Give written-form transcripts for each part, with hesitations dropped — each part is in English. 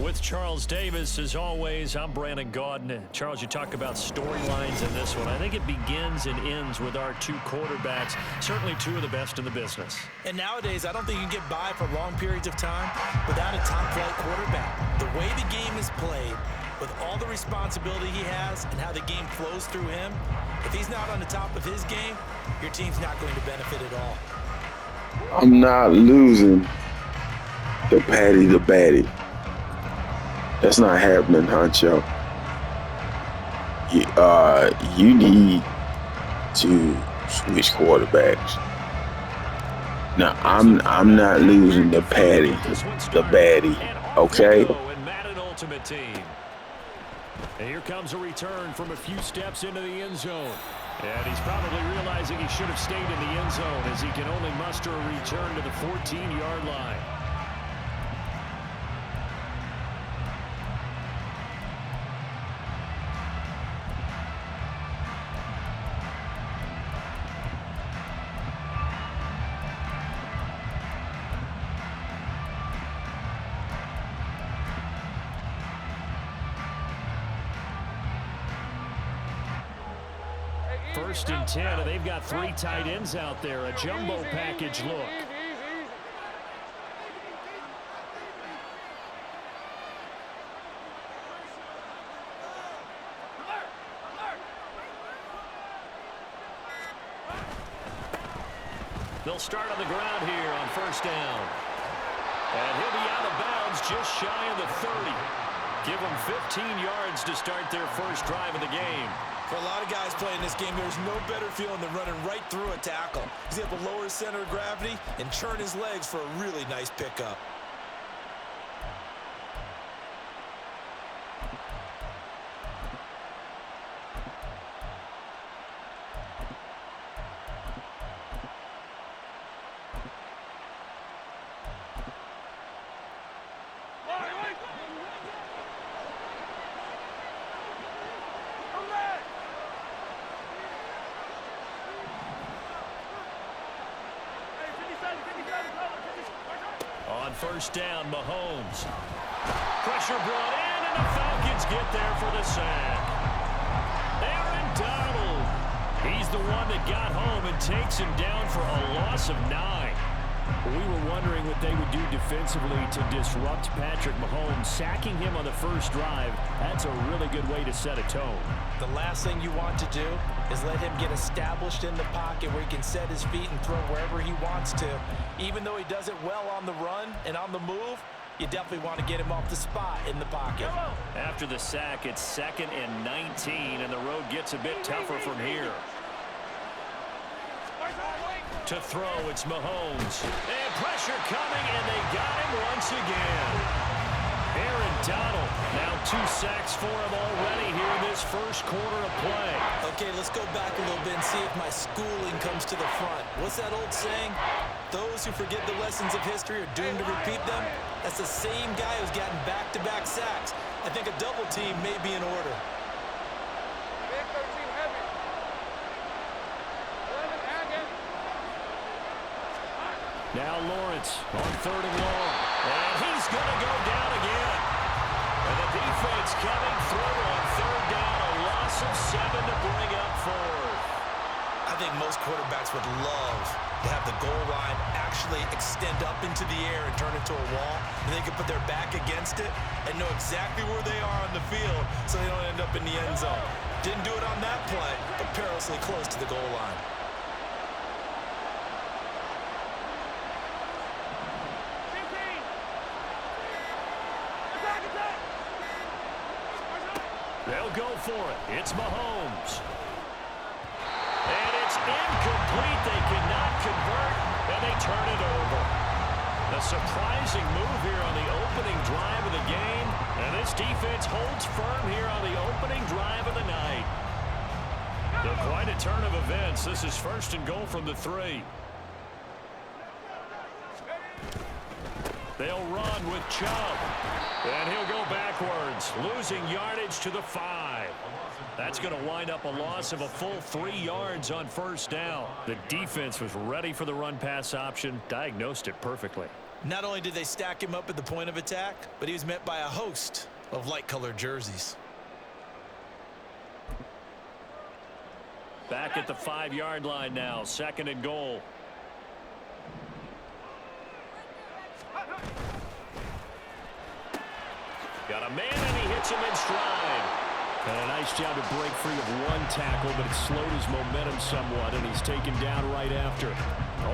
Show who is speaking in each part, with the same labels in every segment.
Speaker 1: With Charles Davis, as always, I'm Brandon Gaudin. Charles, you talk about storylines in this one. I think it begins and ends with our two quarterbacks, certainly two of the best in the business.
Speaker 2: And nowadays, I don't think you can get by for long periods of time without a top-flight quarterback. The way the game is played, with all the responsibility he has and how the game flows through him, if he's not on the top of his game, your team's not going to benefit at all.
Speaker 3: I'm not losing the Patty the Batty. That's not happening, Honcho. You need to switch quarterbacks. Now, I'm not losing the Patty, the Batty, okay?
Speaker 1: Madden Ultimate Team. And here comes a return from a few steps into the end zone. And he's probably realizing he should have stayed in the end zone as he can only muster a return to the 14-yard line. First and 10, and they've got three tight ends out there. A jumbo package look. They'll start on the ground here on first down. And he'll be out of bounds just shy of the 30. Give them 15 yards to start their first drive of the game.
Speaker 2: For a lot of guys playing this game, there's no better feeling than running right through a tackle. He's able to lower his center of gravity and churn his legs for a really nice pickup.
Speaker 1: On first down, Mahomes. Pressure brought in, and the Falcons get there for the sack. Aaron Donald. He's the one that got home and takes him down for a loss of 9. We were wondering what they would do defensively to disrupt Patrick Mahomes. Sacking him on the first drive, that's a really good way to set a tone.
Speaker 2: The last thing you want to do is let him get established in the pocket where he can set his feet and throw wherever he wants to. Even though he does it well on the run and on the move, you definitely want to get him off the spot in the pocket.
Speaker 1: After the sack, it's 2nd and 19, and the road gets a bit tougher from here. To throw, it's Mahomes. And pressure coming, and they got him once again. Aaron Donald, now 2 sacks for him already here in this first quarter of play.
Speaker 2: Okay, let's go back a little bit and see if my schooling comes to the front. What's that old saying? Those who forget the lessons of history are doomed to repeat them. That's the same guy who's gotten back-to-back sacks. I think a double team may be in order.
Speaker 1: Now Lawrence on 3rd and long. And he's going to go down again. And the defense coming through on 3rd down. A loss of 7 to bring up 4th.
Speaker 2: I think most quarterbacks would love to have the goal line actually extend up into the air and turn into a wall. And they can put their back against it and know exactly where they are on the field so they don't end up in the end zone. Didn't do it on that play, but perilously close to the goal line.
Speaker 1: They'll go for it. It's Mahomes. And it's incomplete. They cannot convert, and they turn it over. A surprising move here on the opening drive of the game, and this defense holds firm here on the opening drive of the night. So quite a turn of events. This is 1st and goal from the 3. They'll run with Chubb. And he'll go backwards, losing yardage to the 5. That's going to wind up a loss of a full 3 yards on first down. The defense was ready for the run-pass option, diagnosed it perfectly.
Speaker 2: Not only did they stack him up at the point of attack, but he was met by a host of light-colored jerseys.
Speaker 1: Back at the 5-yard line now, 2nd and goal. Got a man, and he hits him in stride. And a nice job to break free of one tackle, but it slowed his momentum somewhat, and he's taken down right after.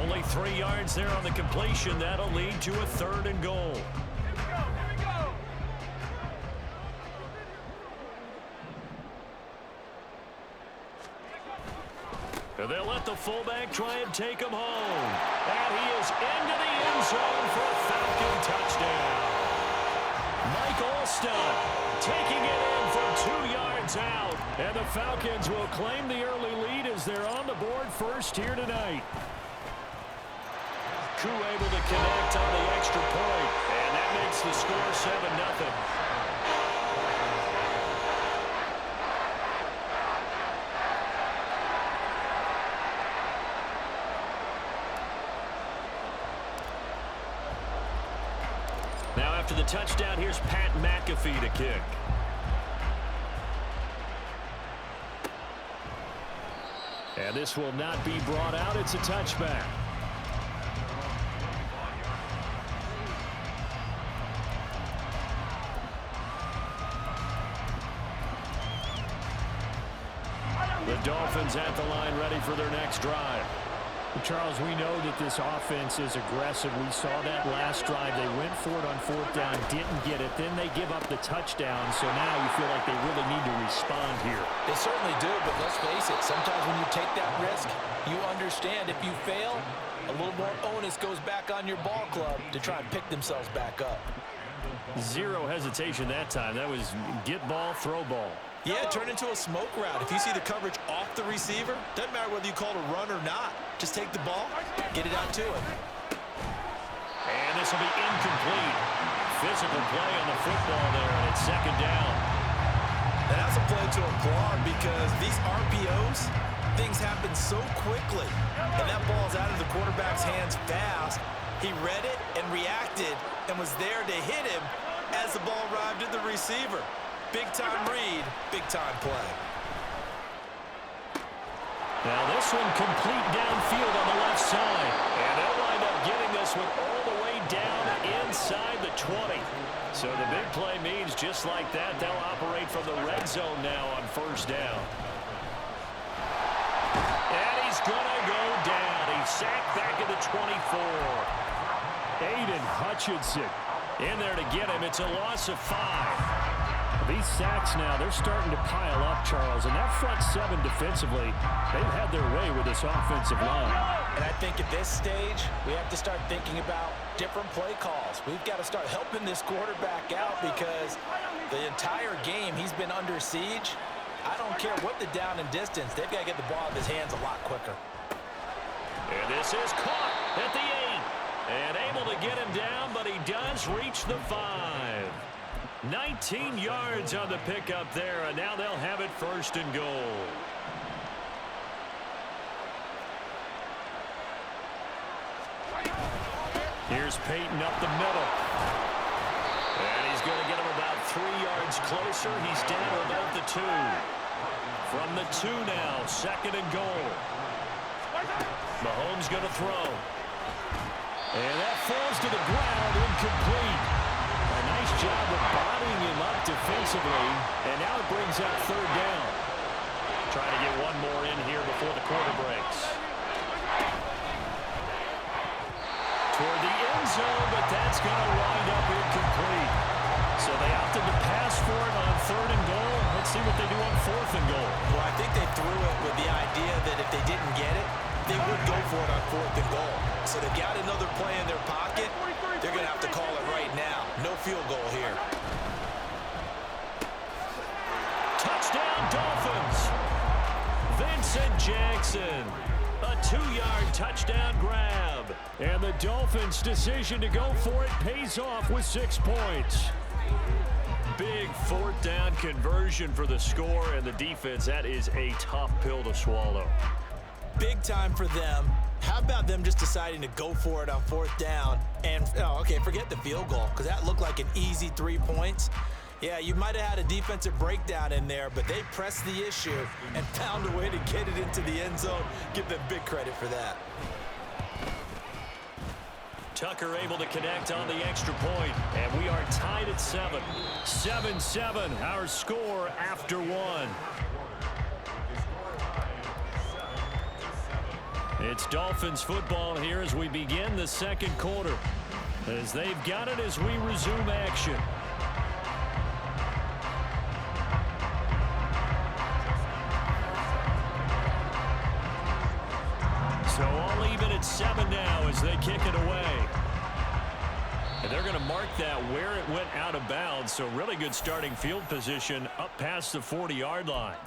Speaker 1: Only 3 yards there on the completion. That'll lead to a 3rd and goal. And they'll let the fullback try and take him home. And he is into the end zone for a Falcon touchdown. Mike Alstott taking it in from 2 yards out. And the Falcons will claim the early lead as they're on the board first here tonight. Koo able to connect on the extra point. And that makes the score 7-0. Now after the touchdown, here's Pat McAfee to kick. And this will not be brought out. It's a touchback. The Dolphins at the line ready for their next drive.
Speaker 4: Charles, we know that this offense is aggressive. We saw that last drive. They went for it on 4th down, didn't get it. Then they give up the touchdown. So now you feel like they really need to respond here.
Speaker 5: They certainly do, but let's face it. Sometimes when you take that risk, you understand if you fail, a little more onus goes back on your ball club to try and pick themselves back up.
Speaker 1: Zero hesitation that time. That was get ball, throw ball.
Speaker 2: Yeah, turn into a smoke route. If you see the coverage off the receiver, doesn't matter whether you call it a run or not. Just take the ball, get it out to him.
Speaker 1: And this will be incomplete. Physical play on the football there, and it's 2nd down.
Speaker 2: And that's a play to applaud because these RPOs, things happen so quickly. And that ball's out of the quarterback's hands fast. He read it and reacted and was there to hit him as the ball arrived at the receiver. Big-time read, big-time play.
Speaker 1: Now this one complete downfield on the left side. And they'll wind up getting this one all the way down inside the 20. So the big play means just like that, they'll operate from the red zone now on 1st down. And he's going to go down. He's sacked back at the 24.
Speaker 4: Aiden Hutchinson
Speaker 1: In there to get him. It's a loss of 5.
Speaker 4: These sacks now, they're starting to pile up, Charles. And that front 7 defensively, they've had their way with this offensive line.
Speaker 5: And I think at this stage, we have to start thinking about different play calls. We've got to start helping this quarterback out because the entire game he's been under siege. I don't care what the down and distance. They've got to get the ball in his hands a lot quicker.
Speaker 1: And this is caught at the 8. And able to get him down, but he does reach the 5. 19 yards on the pickup there, and now they'll have it 1st and goal. Here's Peyton up the middle. And he's going to get him about 3 yards closer. He's down to about the 2. From the 2 now, 2nd and goal. Mahomes going to throw. And that falls to the ground, incomplete. A nice job of bodying him up defensively, and now it brings up 3rd down. Trying to get one more in here before the quarter breaks. Toward the end zone, but that's going to wind up incomplete. So they opted to pass for it on 3rd and goal. Let's see what they do on 4th and goal.
Speaker 2: Well, I think they threw it with the idea that if they didn't get it, they would go for it on 4th and goal. So they've got another play in their pocket. They're going to have to call it right now. No field goal here.
Speaker 1: Touchdown, Dolphins. Vincent Jackson. A 2-yard touchdown grab. And the Dolphins' decision to go for it pays off with 6 points. Big 4th down conversion for the score, and the defense, that is a tough pill to swallow.
Speaker 5: big time for them. How about them just deciding to go for it on 4th down? And, oh, okay, forget the field goal, because that looked like an easy 3 points. Yeah, you might have had a defensive breakdown in there, but they pressed the issue and found a way to get it into the end zone. Give them big credit for that.
Speaker 1: Tucker able to connect on the extra point, and we are tied at 7. 7-7, our score after 1. It's Dolphins football here as we begin the second quarter, as they've got it as we resume action. So all even at 7 now as they kick it away. And they're going to mark that where it went out of bounds, so really good starting field position up past the 40-yard line.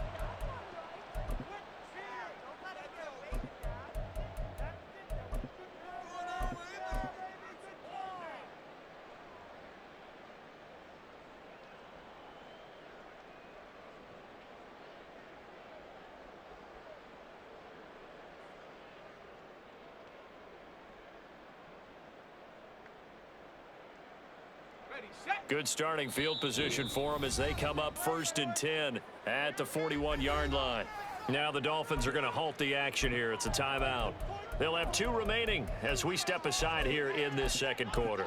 Speaker 1: Good starting field position for them as they come up 1st and 10 at the 41-yard line. Now the Dolphins are going to halt the action here. It's a timeout. They'll have 2 remaining as we step aside here in this second quarter.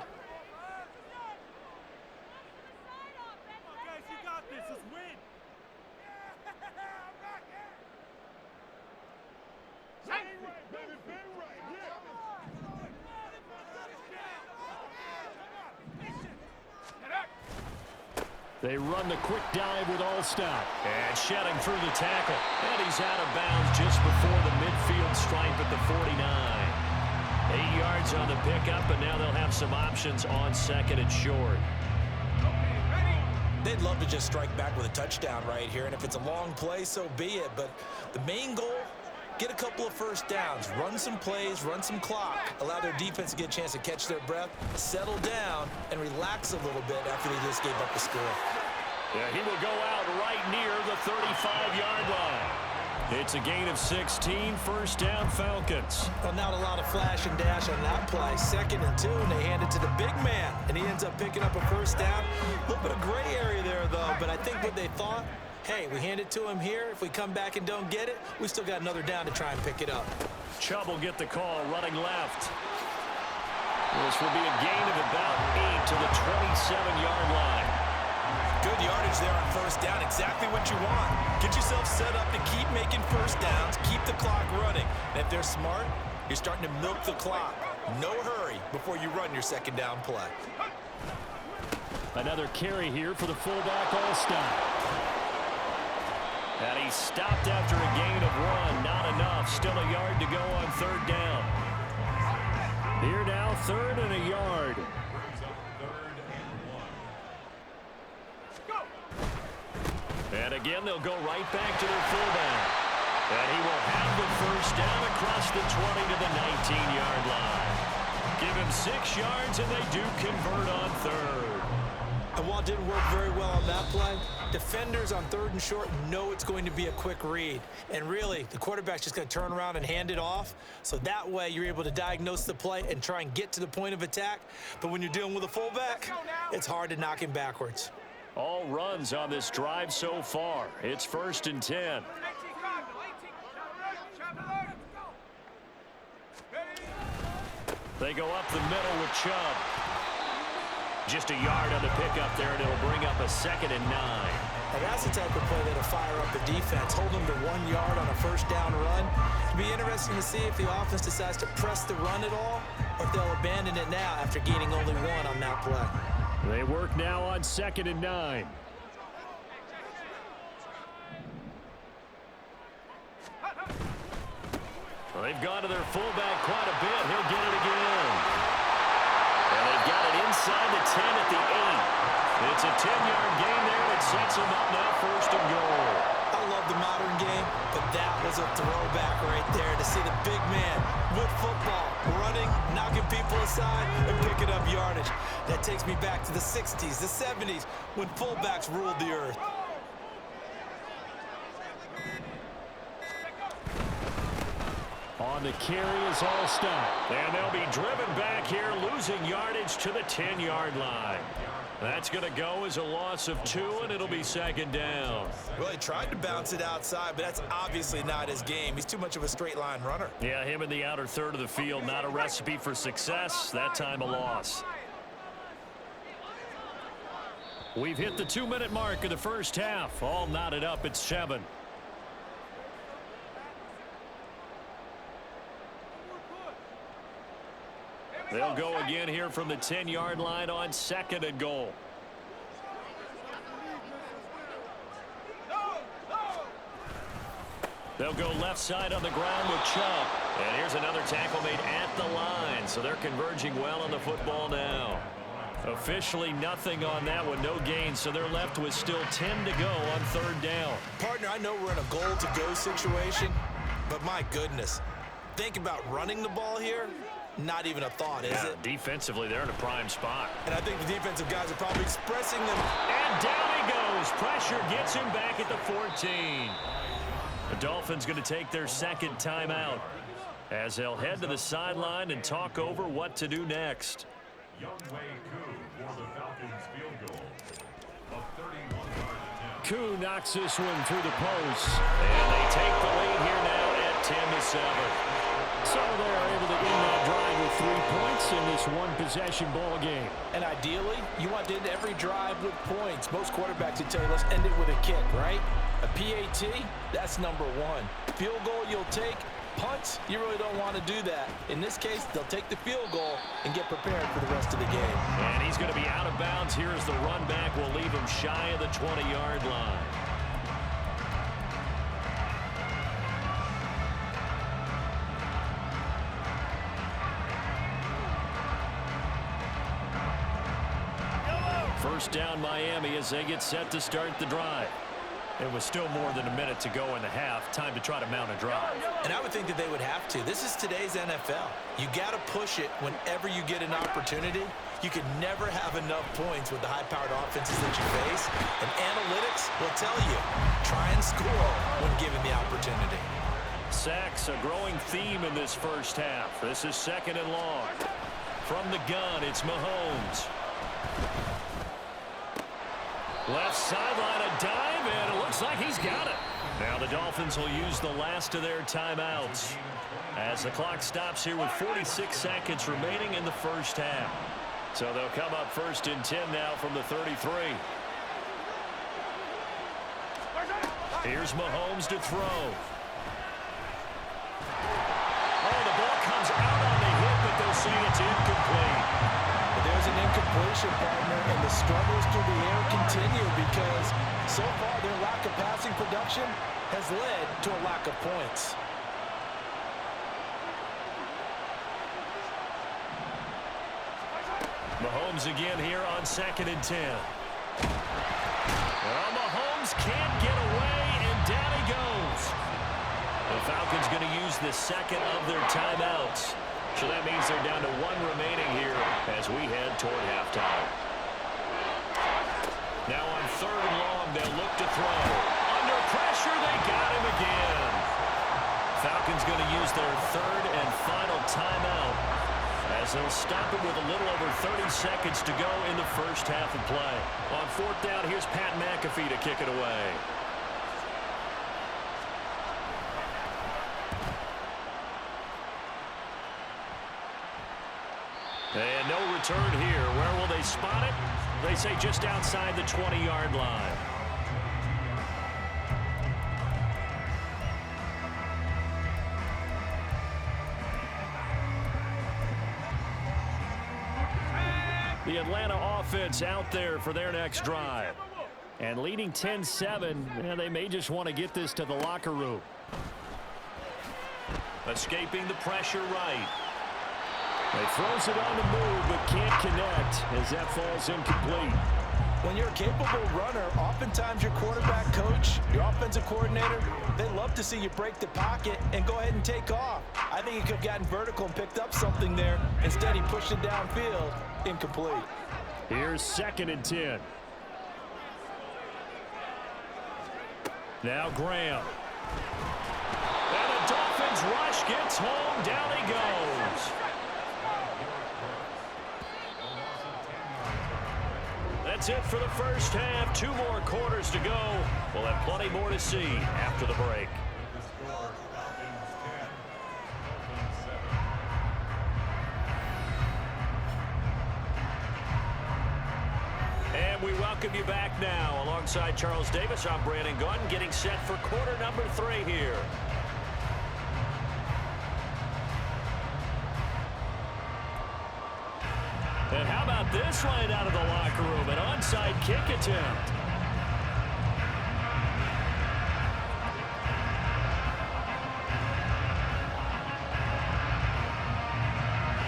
Speaker 1: They run the quick dive with Allstott. And shedding through the tackle. And he's out of bounds just before the midfield stripe at the 49. 8 yards on the pickup, and now they'll have some options on 2nd and short.
Speaker 5: They'd love to just strike back with a touchdown right here, and if it's a long play, so be it. But the main goal, get a couple of 1st downs, run some plays, run some clock, allow their defense to get a chance to catch their breath, settle down, and relax a little bit after they just gave up the score.
Speaker 1: Yeah, he will go out right near the 35-yard line. It's a gain of 16, 1st down Falcons.
Speaker 5: Well, not a lot of flash and dash on that play. 2nd and 2, and they hand it to the big man, and he ends up picking up a 1st down. A little bit of gray area there, though, but I think what they thought, hey, we hand it to him here. If we come back and don't get it, we still got another down to try and pick it up.
Speaker 1: Chubb will get the call running left. This will be a gain of about 8 to the 27-yard line.
Speaker 5: Good yardage there on 1st down. Exactly what you want. Get yourself set up to keep making 1st downs, keep the clock running. And if they're smart, you're starting to milk the clock. No hurry before you run your 2nd down play.
Speaker 4: Another carry here for the fullback Allstott.
Speaker 1: And he stopped after a gain of 1. Not enough. Still a yard to go on 3rd down. Here now, 3rd and a yard. And again, they'll go right back to their fullback. And he will have the 1st down across the 20 to the 19-yard line. Give him 6 yards, and they do convert on 3rd.
Speaker 5: And while it didn't work very well on that play, defenders on 3rd and short know it's going to be a quick read. And really, the quarterback's just going to turn around and hand it off. So that way, you're able to diagnose the play and try and get to the point of attack. But when you're dealing with a fullback, it's hard to knock him backwards.
Speaker 1: All runs on this drive so far. It's 1st and 10. They go up the middle with Chubb. Just a yard on the pickup there, and it'll bring up a 2nd and 9.
Speaker 5: And that's the type of play that'll fire up the defense. Hold them to 1 yard on a 1st down run. It'll be interesting to see if the offense decides to press the run at all, or if they'll abandon it now after gaining only 1 on that play.
Speaker 4: They work now on 2nd and 9.
Speaker 1: Well, they've gone to their fullback quite a bit. He'll get it again. And they've got it inside the 10 at the 8. It's a 10-yard gain there. It sets them up now 1st and goal.
Speaker 5: I love the modern game, but that was a throwback right there to see the big man with football, running, knocking people aside, and picking up yardage. That takes me back to the 60s, the 70s, when fullbacks ruled the earth.
Speaker 4: on the carry is all stopped.
Speaker 1: And they'll be driven back here, losing yardage to the 10-yard line. That's going to go as a loss of 2, and it'll be second down.
Speaker 2: Well, he tried to bounce it outside, but that's obviously not his game. He's too much of a straight-line runner.
Speaker 1: Yeah, him in the outer third of the field, not a recipe for success. That time a loss. We've hit the 2-minute mark of the first half. All knotted up at 7. They'll go again here from the 10-yard line on 2nd and goal. They'll go left side on the ground with Chubb. And here's another tackle made at the line. So they're converging well on the football now. Officially nothing on that one, no gain, so they're left with still 10 to go on 3rd down.
Speaker 2: Partner, I know we're in a goal-to-go situation, but my goodness, think about running the ball here. Not even a thought, is it?
Speaker 1: Defensively, they're in a prime spot.
Speaker 2: And I think the defensive guys are probably expressing them.
Speaker 1: And down he goes. Pressure gets him back at the 14. The Dolphins going to take their 2nd timeout as they'll head to the sideline and talk over what to do next.
Speaker 4: Koo knocks this one through the post.
Speaker 1: And they take the lead here now at 10-7.
Speaker 4: So they're able to end that drive with 3 points in this one-possession ball game.
Speaker 5: And ideally, you want to end every drive with points. Most quarterbacks would tell you, let's end it with a kick, right? A PAT, that's number 1. Field goal you'll take. Punts, you really don't want to do that. In this case, they'll take the field goal and get prepared for the rest of the game.
Speaker 1: And he's going to be out of bounds. Here as the run back will leave him shy of the 20-yard line. First down Miami as they get set to start the drive. It was still more than a minute to go in the half. Time to try to mount a drive.
Speaker 2: And I would think that they would have to. This is today's NFL. You got to push it whenever you get an opportunity. You can never have enough points with the high-powered offenses that you face. And analytics will tell you, try and score when given the opportunity.
Speaker 1: Sacks, a growing theme in this first half. This is 2nd and long. From the gun, it's Mahomes. Left sideline, a dive, and it looks like he's got it. Now the Dolphins will use the last of their timeouts as the clock stops here with 46 seconds remaining in the first half. So they'll come up 1st and 10 now from the 33. Here's Mahomes to throw. Oh, the ball comes out on the hit, but they'll say it's incomplete.
Speaker 5: There's an incompletion, partner, and the struggles through the air continue because so far their lack of passing production has led to a lack of points.
Speaker 1: Mahomes again here on 2nd and 10. Well, Mahomes can't get away, and down he goes. The Falcons going to use the 2nd of their timeouts. So that means they're down to 1 remaining here as we head toward halftime. Now on 3rd and long, they'll look to throw. Under pressure, they got him again. Falcons going to use their 3rd and final timeout as they'll stop it with a little over 30 seconds to go in the first half of play. On 4th down, here's Pat McAfee to kick it away. And no return here. Where will they spot it? They say just outside the 20-yard line. The Atlanta offense out there for their next drive. And leading 10-7, they may just want to get this to the locker room. Escaping the pressure right. They throws it on the move, but can't connect as that falls incomplete.
Speaker 5: When you're a capable runner, oftentimes your quarterback coach, your offensive coordinator, they love to see you break the pocket and go ahead and take off. I think he could have gotten vertical and picked up something there. Instead, he pushed it downfield, incomplete.
Speaker 1: Here's 2nd and 10. Now Graham. And a The Dolphins rush gets home. Down he goes. That's it for the first half. 2 more quarters to go. We'll have plenty more to see after the break. And we welcome you back now. Alongside Charles Davis, I'm Brandon Gunn, getting set for quarter number 3 here. And how about this line out of the locker room? An onside kick attempt.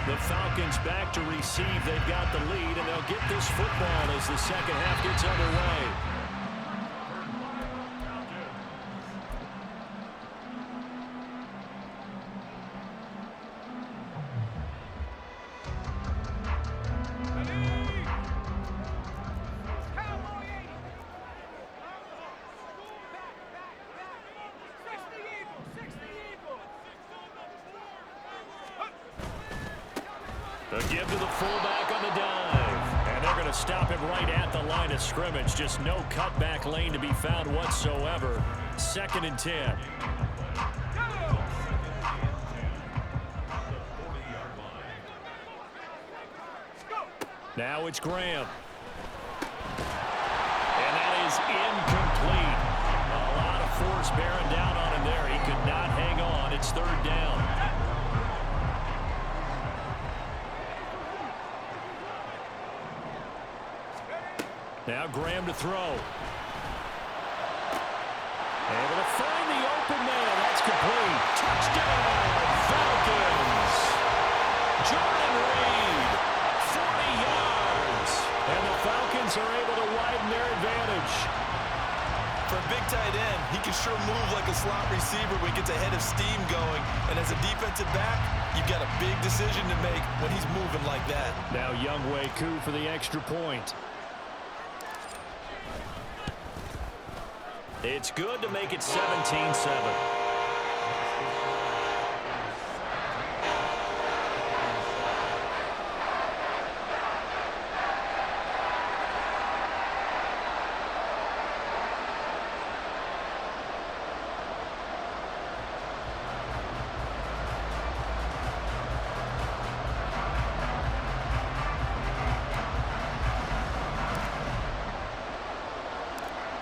Speaker 1: The Falcons back to receive. They've got the lead, and they'll get this football as the second half gets underway. The give to the fullback on the dive. And they're going to stop him right at the line of scrimmage. Just no cutback lane to be found whatsoever. 2nd and 10. Now it's Graham. And that is incomplete. A lot of force bearing down on him there. He could not hang on. It's 3rd down. Now Graham to throw. Able to find the open man. That's complete. Touchdown, Falcons. Jordan Reed, 40 yards. And the Falcons are able to widen their advantage.
Speaker 2: For a big tight end, he can sure move like a slot receiver when he gets a head of steam going. And as a defensive back, you've got a big decision to make when he's moving like that.
Speaker 4: Now Younghoe Koo for the extra point.
Speaker 1: It's good to make it 17-7.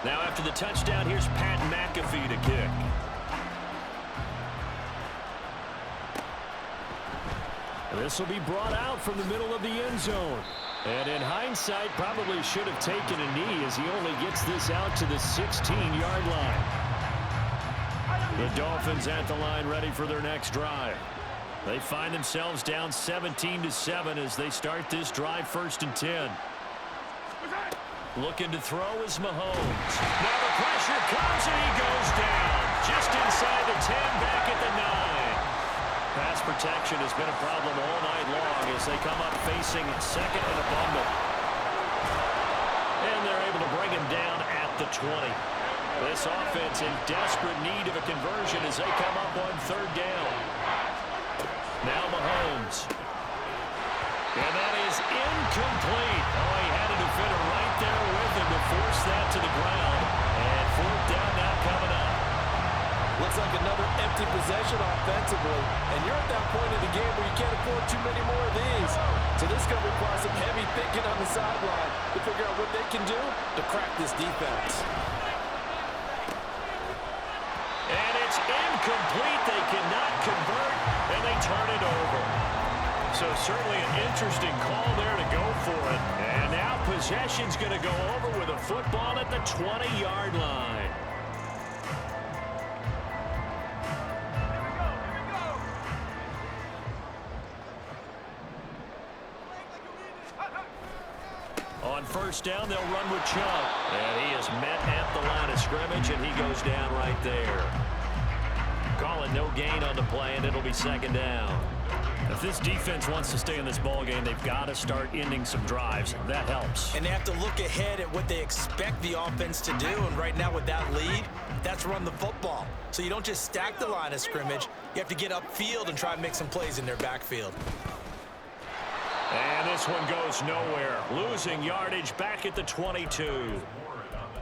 Speaker 1: Now after the touchdown, here's Pat McAfee to kick. This will be brought out from the middle of the end zone. And in hindsight, probably should have taken a knee as he only gets this out to the 16-yard line. The Dolphins at the line ready for their next drive. They find themselves down 17-7 as they start this drive 1st and 10. Looking to throw is Mahomes. Now the pressure comes and he goes down. Just inside the 10, back at the 9. Pass protection has been a problem all night long as they come up facing 2nd and a bundle. And they're able to bring him down at the 20. This offense in desperate need of a conversion as they come up on 3rd down. Now Mahomes. And that is incomplete. Oh, he had a defender right there with him to force that to the ground. And 4th down now coming up.
Speaker 5: Looks like another empty possession offensively. And you're at that point in the game where you can't afford too many more of these. So this is going to require some heavy thinking on the sideline to figure out what they can do to crack this defense.
Speaker 1: And it's incomplete. They cannot convert, and they turn it over. So certainly an interesting call there to go for it. And now possession's going to go over with a football at the 20-yard line. On 1st down, they'll run with Chubb. And he is met at the line of scrimmage, and he goes down right there. calling no gain on the play, and it'll be second down.
Speaker 4: If this defense wants to stay in this ballgame, they've got to start ending some drives. That helps.
Speaker 5: And they have to look ahead at what they expect the offense to do. And right now with that lead, that's run the football. So you don't just stack the line of scrimmage. You have to get upfield and try and make some plays in their backfield.
Speaker 1: And this one goes nowhere. Losing yardage back at the 22.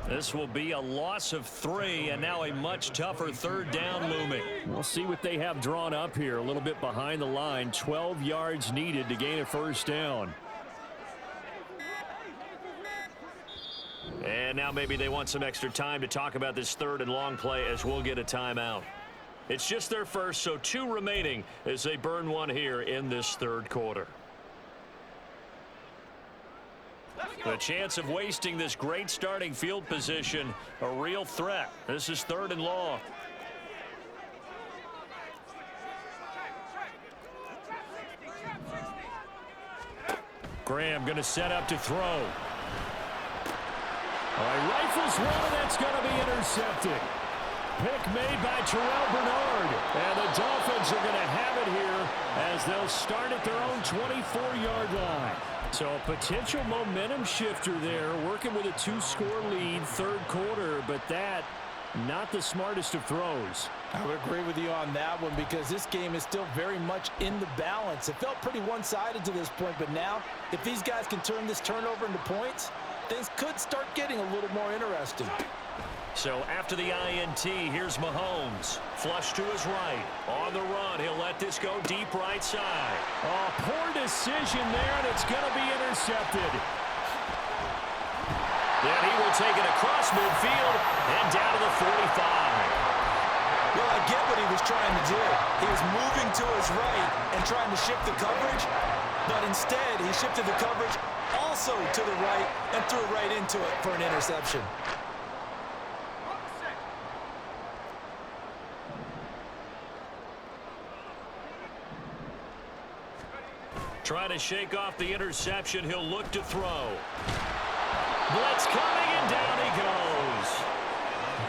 Speaker 1: This will be a loss of 3, and now a much tougher third down looming.
Speaker 4: We'll see what they have drawn up here. A little bit behind the line. 12 yards needed to gain a first down.
Speaker 1: And now maybe they want some extra time to talk about this third and long play as we'll get a timeout. It's just their first, so 2 remaining as they burn one here in this third quarter. The chance of wasting this great starting field position, a real threat. This is third and long.
Speaker 4: Graham going to set up to throw. All right, rifles one, and that's going to be intercepted. Pick made by Terrell Bernard. And the Dolphins are going to have it here as they'll start at their own 24-yard line. So a potential momentum shifter there, working with a 2-score lead, third quarter, but that not the smartest of throws.
Speaker 5: I would agree with you on that one because this game is still very much in the balance. It felt pretty one-sided to this point, but now if these guys can turn this turnover into points, things could start getting a little more interesting.
Speaker 1: So after the INT, here's Mahomes. Flush to his right. On the run, he'll let this go deep right side.
Speaker 4: Oh, poor decision there, and it's going to be intercepted.
Speaker 1: Then he will take it across midfield and down to the 45.
Speaker 5: Well, I get what he was trying to do. He was moving to his right and trying to shift the coverage, but instead he shifted the coverage also to the right and threw right into it for an interception.
Speaker 1: Trying to shake off the interception. He'll look to throw. Blitz coming, and down he goes.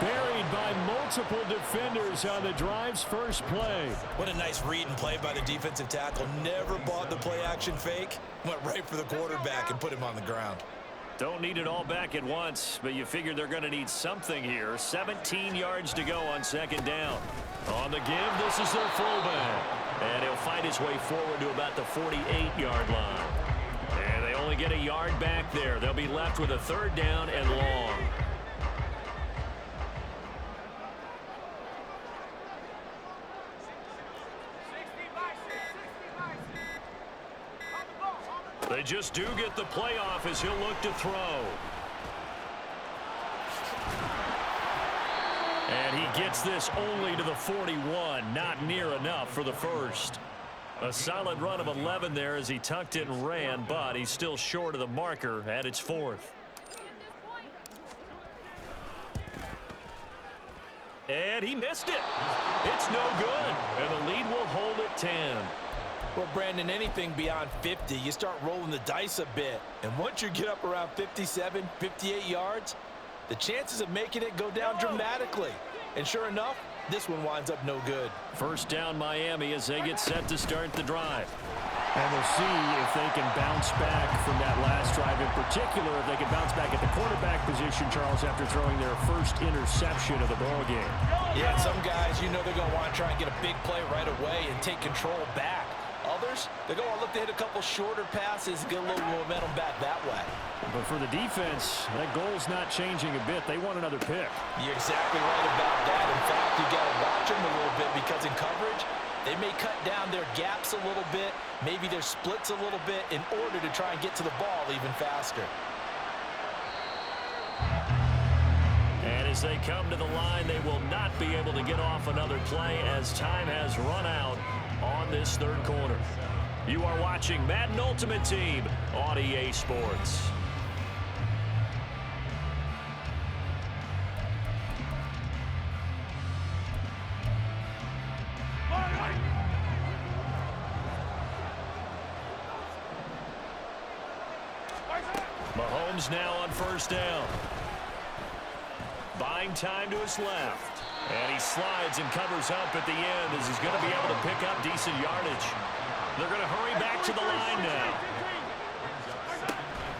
Speaker 4: Buried by multiple defenders on the drive's first play.
Speaker 5: What a nice read and play by the defensive tackle. Never bought the play-action fake. Went right for the quarterback and put him on the ground.
Speaker 1: Don't need it all back at once, but you figure they're going to need something here. 17 yards to go on second down. On the give, this is their fullback. And he'll find his way forward to about the 48-yard line. And they only get a yard back there. They'll be left with a third down and long. They just do get the playoff as he'll look to throw. And he gets this only to the 41. Not near enough for the first. A solid run of 11 there as he tucked it and ran, but he's still short of the marker at its 4th. And he missed it. It's no good. And the lead will hold at 10.
Speaker 5: Well, Brandon, anything beyond 50, you start rolling the dice a bit. And once you get up around 57, 58 yards, the chances of making it go down dramatically. And sure enough, this one winds up no good.
Speaker 1: First down Miami as they get set to start the drive.
Speaker 4: And we'll see if they can bounce back from that last drive. In particular, if they can bounce back at the quarterback position, Charles, after throwing their first interception of the ballgame.
Speaker 5: Yeah, some guys, you know they're going to want to try and get a big play right away and take control back. Others, they're going to look to hit a couple shorter passes and get a little momentum back that way.
Speaker 4: But for the defense, that goal's not changing a bit. They want another pick.
Speaker 5: You're exactly right about that. In fact, you got to watch them a little bit because in coverage, they may cut down their gaps a little bit, maybe their splits a little bit in order to try and get to the ball even faster.
Speaker 1: And as they come to the line, they will not be able to get off another play as time has run out on this third quarter. You are watching Madden Ultimate Team on EA Sports. Mahomes now on first down. Buying time to his left. And he slides and covers up at the end as he's going to be able to pick up decent yardage. They're going to hurry back to the line now.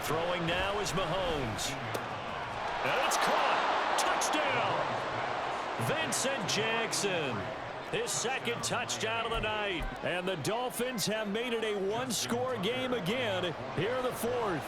Speaker 1: Throwing now is Mahomes. And it's caught. Touchdown. Vincent Jackson. His second touchdown of the night. And the Dolphins have made it a one-score game again here in the fourth.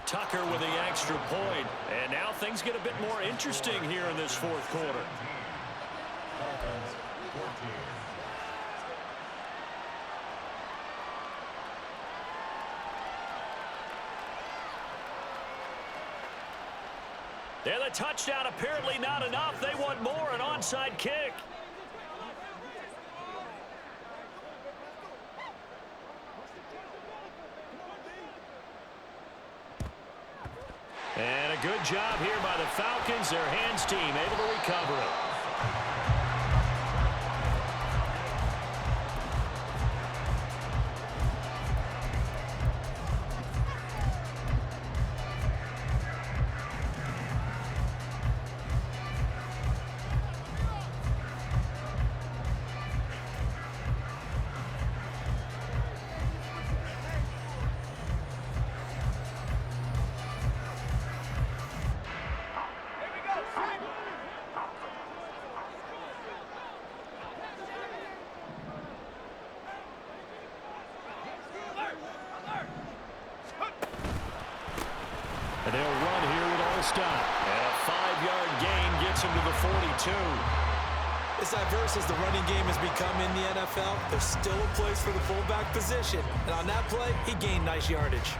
Speaker 1: Tucker with the extra point. And now things get a bit more interesting here in this fourth quarter. And the touchdown apparently not enough. They want more, an onside kick. And a good job here by the Falcons. Their hands team able to recover it. And they'll run here with all stop. And a 5-yard gain gets him to the 42.
Speaker 2: As diverse as the running game has become in the NFL, there's still a place for the fullback position. And on that play, he gained nice yardage.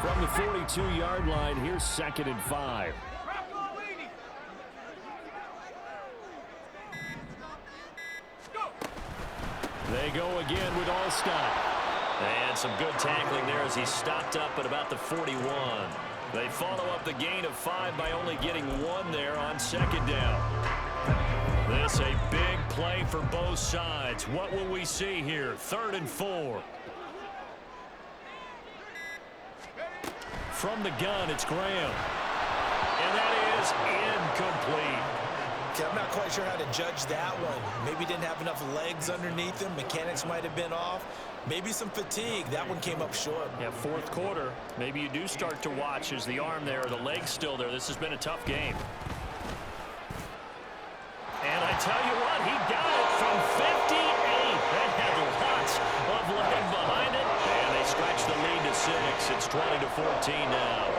Speaker 4: From the 42-yard line, here's 2nd and 5. They go again with Allstott.
Speaker 1: And some good tackling there as he stopped up at about the 41. They follow up the gain of 5 by only getting 1 there on 2nd down. This a big play for both sides. What will we see here? 3rd and 4. From the gun, it's Graham. And that is incomplete.
Speaker 2: I'm not quite sure how to judge that one. Maybe didn't have enough legs underneath him. Mechanics might have been off. Maybe some fatigue. That one came up short.
Speaker 1: Yeah, fourth quarter. Maybe you do start to watch as the arm there, or the leg's still there. This has been a tough game. And I tell you what, he got it from 58. That had lots of leg behind it. And they stretch the lead to 6. It's 20-14 now.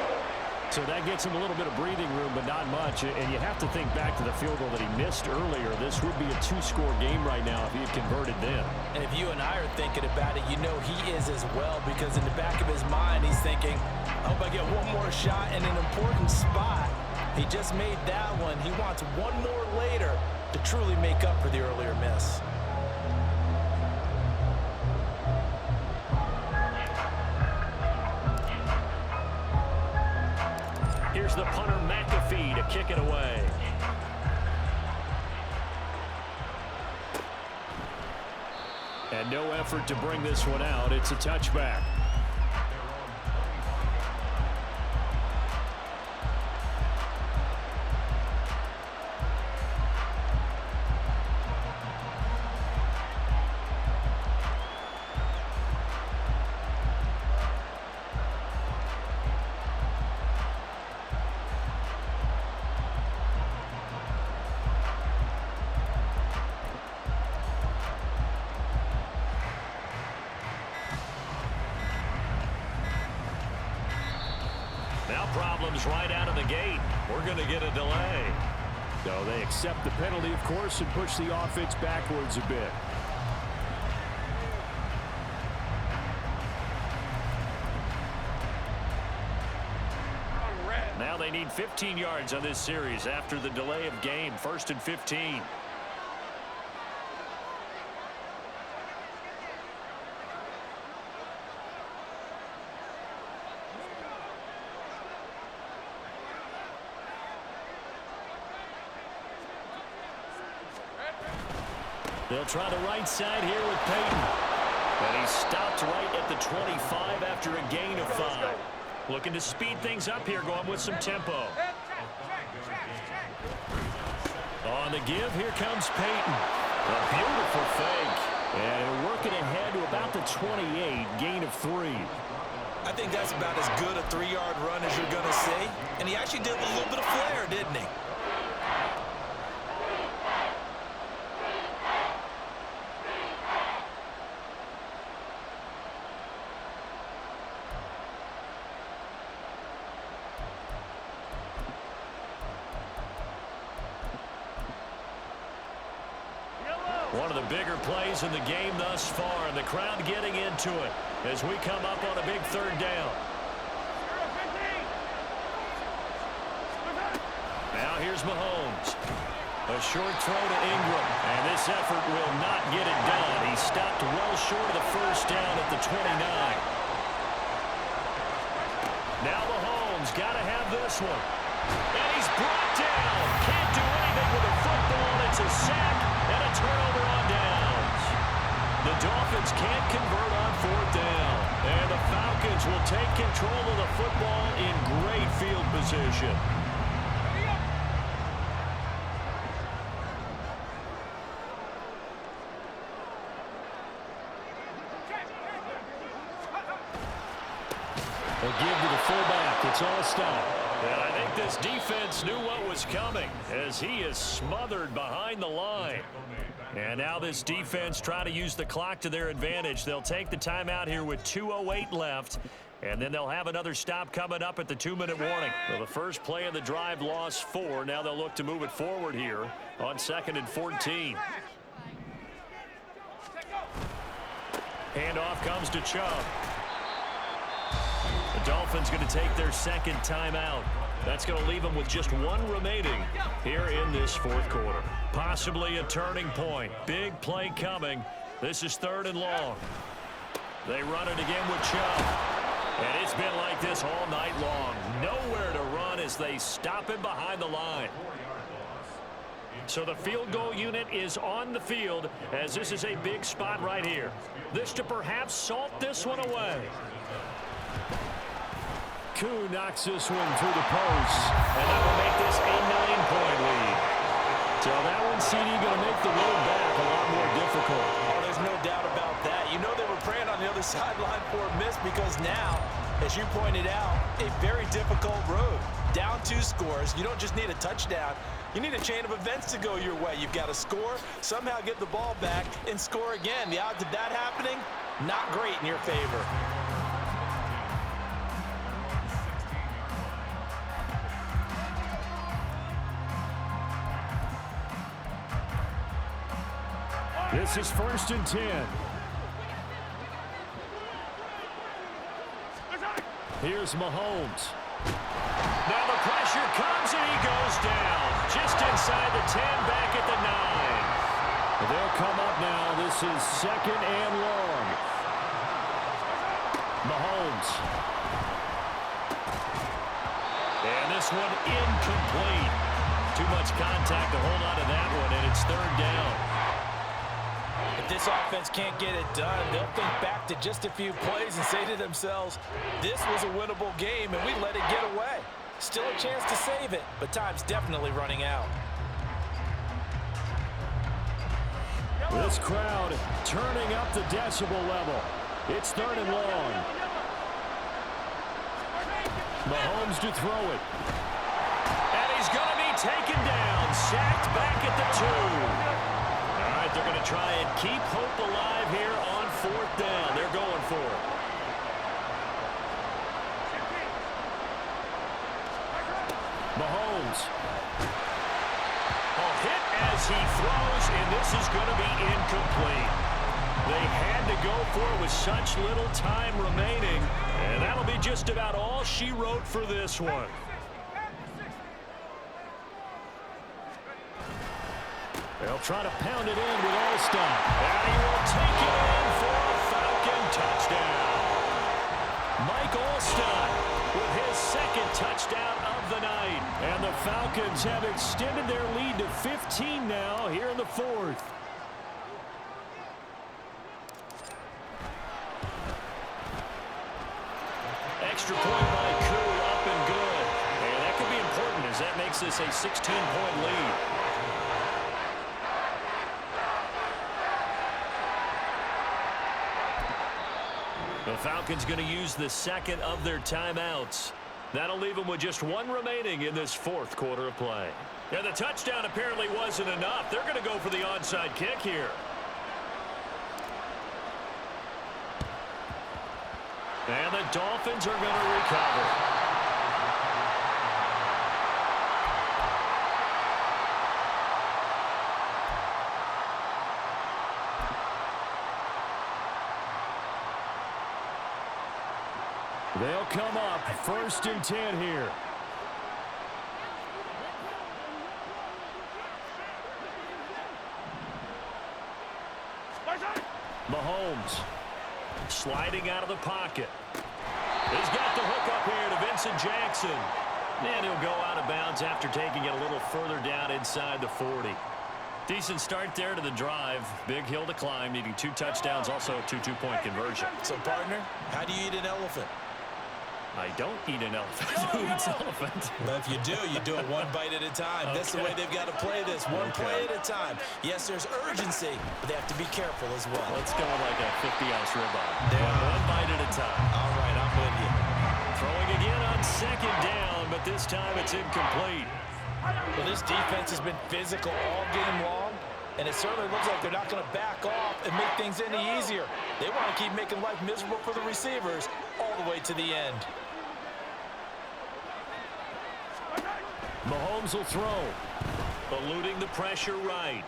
Speaker 4: So that gets him a little bit of breathing room, but not much. And you have to think back to the field goal that he missed earlier. This would be a 2-score game right now if he had converted then.
Speaker 5: And if you and I are thinking about it, you know he is as well, because in the back of his mind, he's thinking, I hope I get one more shot in an important spot. He just made that one. He wants one more later to truly make up for the earlier miss.
Speaker 1: Here's the punter, McAfee, to kick it away. And no effort to bring this one out. It's a touchback. Now problems right out of the gate. We're going to get a delay.
Speaker 4: So they accept the penalty, of course, and push the offense backwards a bit. Now they need 15 yards on this series after the delay of game. 1st and 15. They'll try the right side here with Peyton. And he's stopped right at the 25 after a gain of 5. Looking to speed things up here, going with some tempo. On the give, here comes Peyton. A beautiful fake. And working ahead to about the 28, gain of 3.
Speaker 2: I think that's about as good a 3-yard run as you're going to see. And he actually did with a little bit of flair, didn't he?
Speaker 4: One of the bigger plays in the game thus far, and the crowd getting into it as we come up on a big 3rd down. Now here's Mahomes. A short throw to Ingram, and this effort will not get it done. He stopped well short of the 1st down at the 29. Now Mahomes got to have this one. And he's brought down. Can't do anything with a football. It's a sack and a turnover on downs. The Dolphins can't convert on 4th down. And the Falcons will take control of the football in great field position. They'll give to the fullback. It's all stop. And I think this defense knew what was coming as he is smothered behind the line. And now this defense trying to use the clock to their advantage. They'll take the timeout here with 2:08 left. And then they'll have another stop coming up at the 2-minute warning. Well, the first play of the drive lost 4. Now they'll look to move it forward here on 2nd and 14. Handoff comes to Chubb. The Dolphins going to take their 2nd timeout. That's going to leave them with just 1 remaining here in this 4th quarter. Possibly a turning point. Big play coming. This is 3rd and long. They run it again with Chubb. And it's been like this all night long. Nowhere to run as they stop him behind the line. So the field goal unit is on the field as this is a big spot right here. This to perhaps salt this one away. Koo knocks this one through the post, and that will make this a 9-point lead. So that one, CD, going to make the road back a lot more difficult.
Speaker 5: Oh, there's no doubt about that. You know they were praying on the other sideline for a miss because now, as you pointed out, a very difficult road. Down 2 scores. You don't just need a touchdown. You need a chain of events to go your way. You've got to score, somehow get the ball back, and score again. The odds of that happening, not great in your favor.
Speaker 4: This is 1st and 10. Here's Mahomes. Now the pressure comes and he goes down. Just inside the 10, back at the 9. They'll come up now. This is 2nd and long. Mahomes. And this one incomplete. Too much contact to hold on to that one, and it's 3rd down.
Speaker 5: If this offense can't get it done, they'll think back to just a few plays and say to themselves, this was a winnable game and we let it get away. Still a chance to save it, but time's definitely running out.
Speaker 4: This crowd turning up the decibel level. It's 3rd and long. Mahomes to throw it. And he's going to be taken down. Sacked back at the 2. They're going to try and keep hope alive here on 4th down. They're going for it. Mahomes. A hit as he throws, and this is going to be incomplete. They had to go for it with such little time remaining, and that'll be just about all she wrote for this one. They'll try to pound it in with All-Star. And he will take it in for a Falcon touchdown. Mike Allstott with his second touchdown of the night. And the Falcons have extended their lead to 15 now here in the fourth. Extra point by Koo, up and good. And that could be important as that makes this a 16-point lead. The Falcons going to use the second of their timeouts. That'll leave them with just one remaining in this fourth quarter of play. And the touchdown apparently wasn't enough. They're going to go for the onside kick here. And the Dolphins are going to recover. They'll come up 1st and 10 here. Mahomes sliding out of the pocket. He's got the hook up here to Vincent Jackson. And he'll go out of bounds after taking it a little further down inside the 40. Decent start there to the drive. Big hill to climb, needing 2 touchdowns, also a 2 two-point conversion.
Speaker 2: So, partner, how do you eat an elephant?
Speaker 4: I don't eat an elephant. Who eats elephant?
Speaker 2: But if you do it one bite at a time. Okay. That's the way they've got to play this, one play at a time. Yes, there's urgency, but they have to be careful as well.
Speaker 4: Let's go like a 50-ounce ribeye. One bite at a time.
Speaker 2: All right, I'm with you.
Speaker 4: Throwing again on 2nd down, but this time it's incomplete.
Speaker 5: Well, this defense has been physical all game long, and it certainly looks like they're not going to back off and make things any easier. They want to keep making life miserable for the receivers all the way to the end.
Speaker 4: Mahomes will throw. Eluding the pressure right.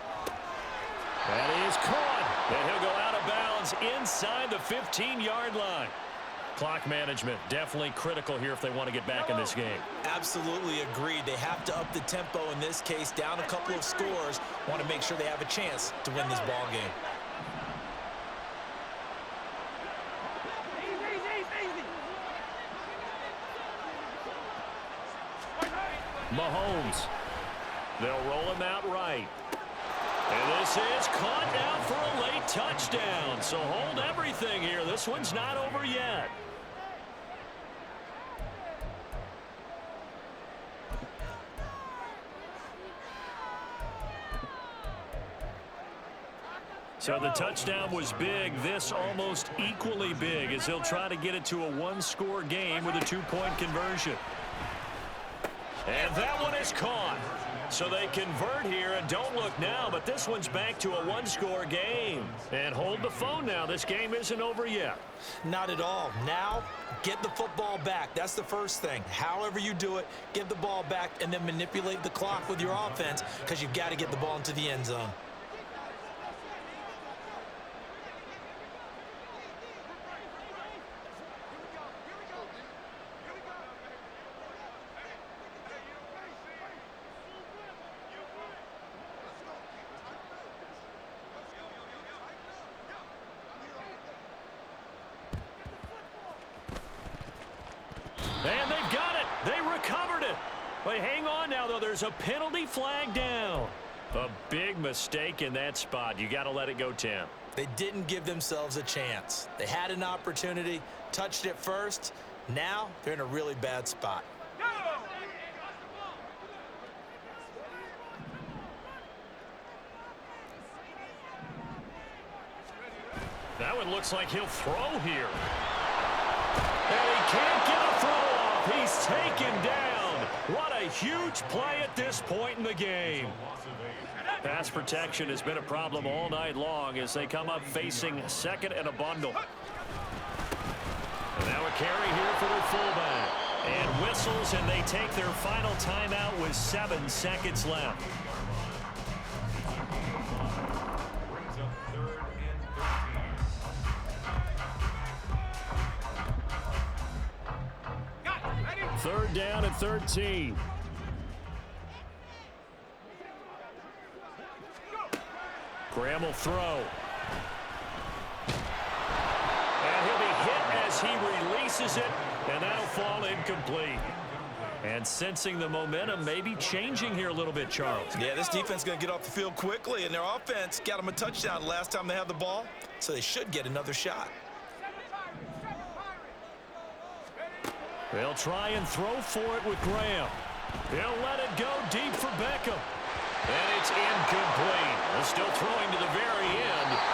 Speaker 4: That is caught. And he'll go out of bounds inside the 15-yard line. Clock management definitely critical here if they want to get back in this game.
Speaker 2: Absolutely agreed. They have to up the tempo in this case, down a couple of scores. Want to make sure they have a chance to win this ball game.
Speaker 4: Mahomes. They'll roll him out right. And this is caught down for a late touchdown. So hold everything here. This one's not over yet. So the touchdown was big. This almost equally big as he'll try to get it to a 1-score game with a 2-point conversion. And that one is caught. So they convert here and don't look now, but this one's back to a 1-score game. And hold the phone now. This game isn't over yet.
Speaker 2: Not at all. Now, get the football back. That's the first thing. However you do it, get the ball back and then manipulate the clock with your offense because you've got to get the ball into the end zone.
Speaker 4: And they've got it. They recovered it. But hang on now, though. There's a penalty flag down. A big mistake in that spot. You got to let it go, Tim.
Speaker 2: They didn't give themselves a chance. They had an opportunity, touched it first. Now they're in a really bad spot.
Speaker 4: That one looks like he'll throw here. And he can't get a throw off. He's taken down. What a huge play at this point in the game. Pass protection has been a problem all night long as they come up facing 2nd and a bundle. And now a carry here for their fullback. And whistles, and they take their final timeout with 7 seconds left. Third down and 13.
Speaker 1: Graham will throw. And he'll be hit as he releases it, and that'll fall incomplete. And sensing the momentum maybe changing here a little bit, Charles.
Speaker 2: Yeah, this defense is going to get off the field quickly, and their offense got them a touchdown last time they had the ball, so they should get another shot.
Speaker 1: They'll try and throw for it with Graham. He'll let it go deep for Beckham. And it's incomplete. Still throwing to the very end.